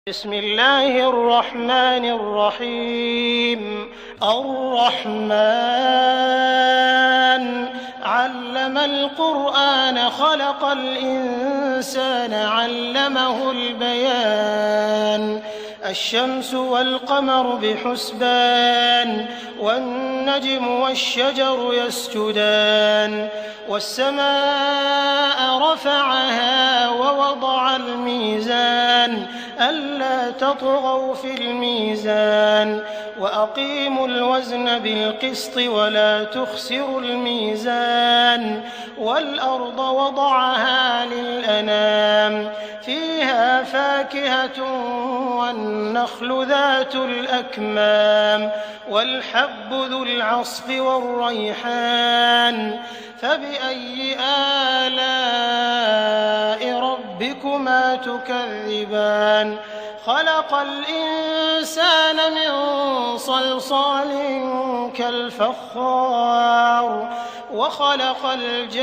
بسم الله الرحمن الرحيم. الرحمن علم القرآن خلق الإنسان علمه البيان. الشمس والقمر بحسبان والنجم والشجر يسجدان والسماء رفعها ووضع الميزان ألا تطغوا في الميزان وأقيموا الوزن بالقسط ولا تخسروا الميزان والأرض وضعها للأنام فيها فاكهة والنخل ذات الأكمام والحب ذو العصف والريحان فبأي آلاء ربكما تكذبان. خلق الإنسان من صلصال كالفخار وخلق الجان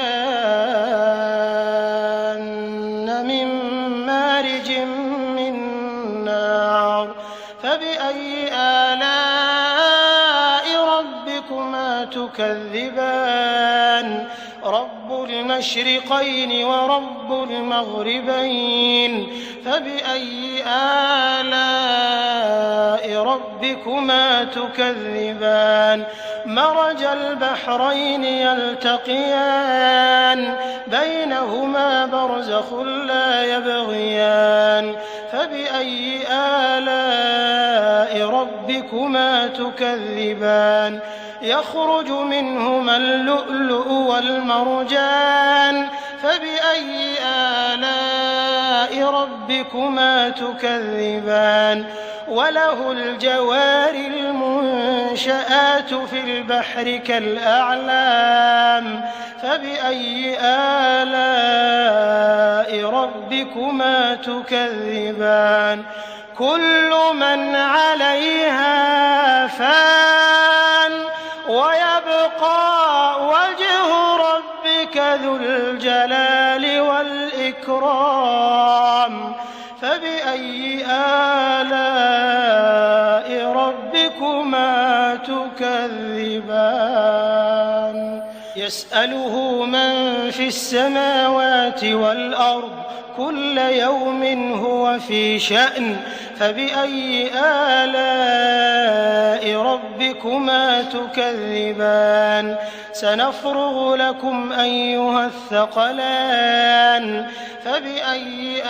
من مارج من نار فبأي آلاء ربكما تكذبان. رب المشرقين ورب المغربين فبأي آلاء ربكما تكذبان. مرج البحرين يلتقيان بينهما برزخ لا يبغيان فبأي آلاء ربكما تكذبان. يخرج منهما اللؤلؤ والمرجان فبأي آلاء ربكما تكذبان. وله الجوار المنشآت في البحر كالأعلام فبأي آلاء ربكما تكذبان. كل من عليها فان ويبقى وجه ربك ذو الجلال والإكرام فبأي آلاء ربكما تكذبان. يسأله من في السماوات والأرض كل يوم هو في شأن فبأي آلاء ربكما تكذبان. سنفرغ لكم أيها الثقلان فبأي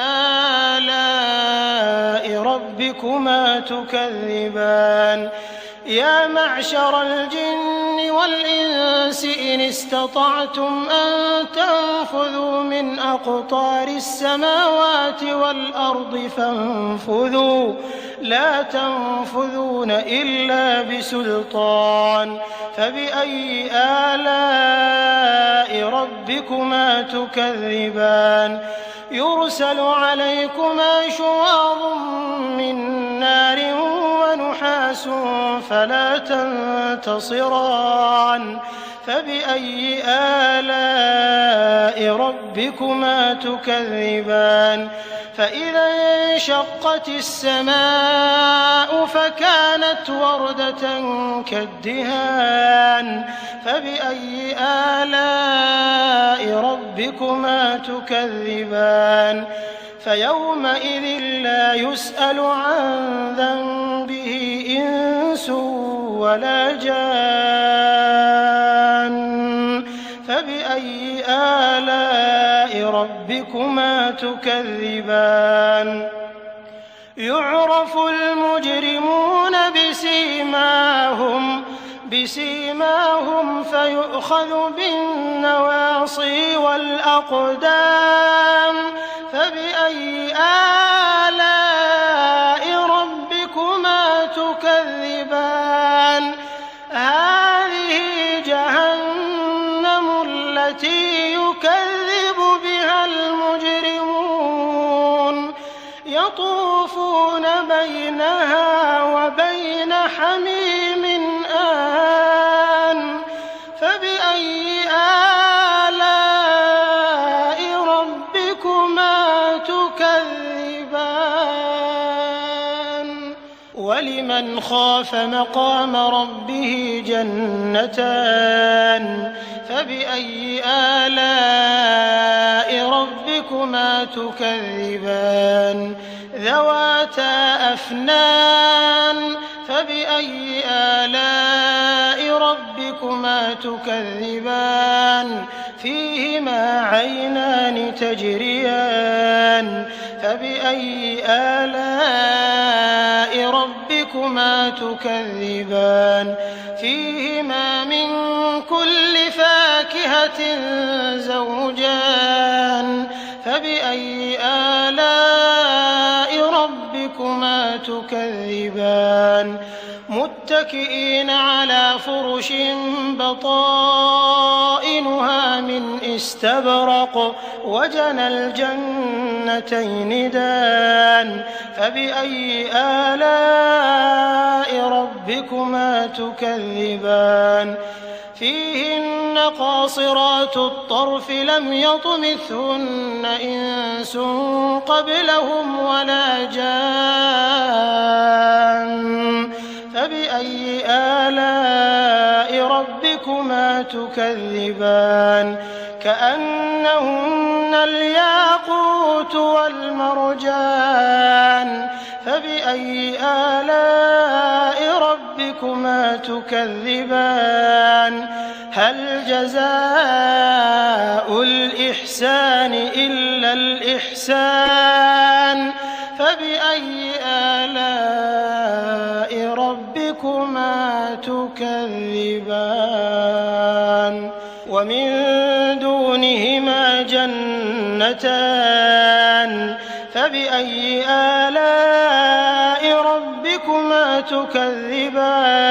آلاء ربكما تكذبان. يا معشر الجن والإنس إن استطعتم أن تنفذوا من أقطار السماوات والأرض فانفذوا لا تنفذون إلا بسلطان فبأي آلاء ربكما تكذبان. يرسل عليكما شواظ من نار ونحاس فلا تنتصران فبأي آلاء ربكما تكذبان. فإذا انشقت السماء فكانت وردة كالدهان فبأي آلاء ربكما تكذبان. فيومئذ لا يسأل عن ذنبه إنس ولا جان فبأي آلاء ربكما تكذبان. يعرف المجرمون بسيماهم فيؤخذ بالنواصي والأقدام فبأي آلاء ربكما تكذبان. هذه جهنم التي يكذب بها المجرمون يطوفون بينها وبين حميم آن فبأي آلاء ربكما تكذبان. ولمن خاف مقام ربه جنتان فبأي آلاء ربكما تكذبان ذواتا أفنان فبأي آلاء ربكما تكذبان فيهما عينان تجريان فبأي آلاء ربكما تكذبان فيهما من كل فاكهة زوجان فبأي آلاء ربكما تكذبان متكئين على فرش بطائنها من استبرق وجنى الجنتين دان فبأي آلاء ربكما تكذبان فيهن قاصرات الطرف لم يطمثهن إنس قبلهم ولا جان فبأي آلاء ربكما تكذبان كأنهن الياقوت والمرجان فبأي آلاء ربكما تكذبان هل جزاء الإحسان إلا الإحسان فبأي آلاء ربكما تكذبان ومن دونهما جنتان فبأي آلاء ربكما تكذبان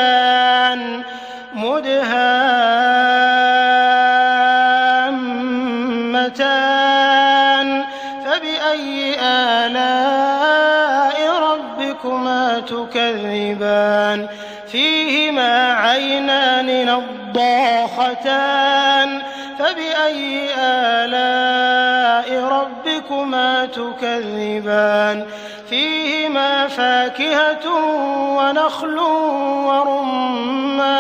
مدهامتان فبأي آلاء ربكما تكذبان فيهما عينان نضاختان فبأي آلاء ربكما تكذبان فيهما فاكهة ونخل ورمان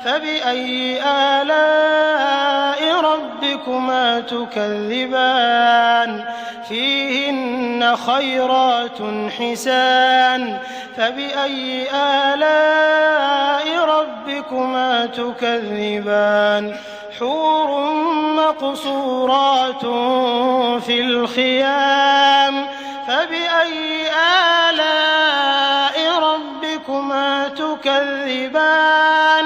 فبأي آلاء ربكما تكذبان فيهن خيرات حسان فبأي آلاء ربكما تكذبان حور مقصورات في الخيام فبأي آلاء ربكما تكذبان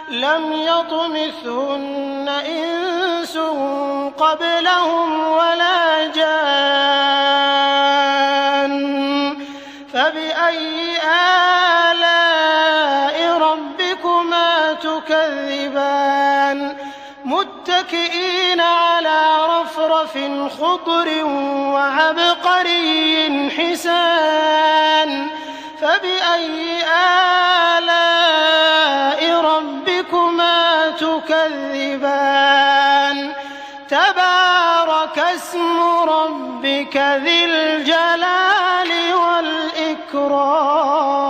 لم يطمثهن إنس قبلهم ولا جان فبأي آلاء ربكما تكذبان متكئين على رفرف خضر وعبقري حسان فبأي آلاء ربكما تكذبان تبارك اسم ربك ذي الجلال والإكرام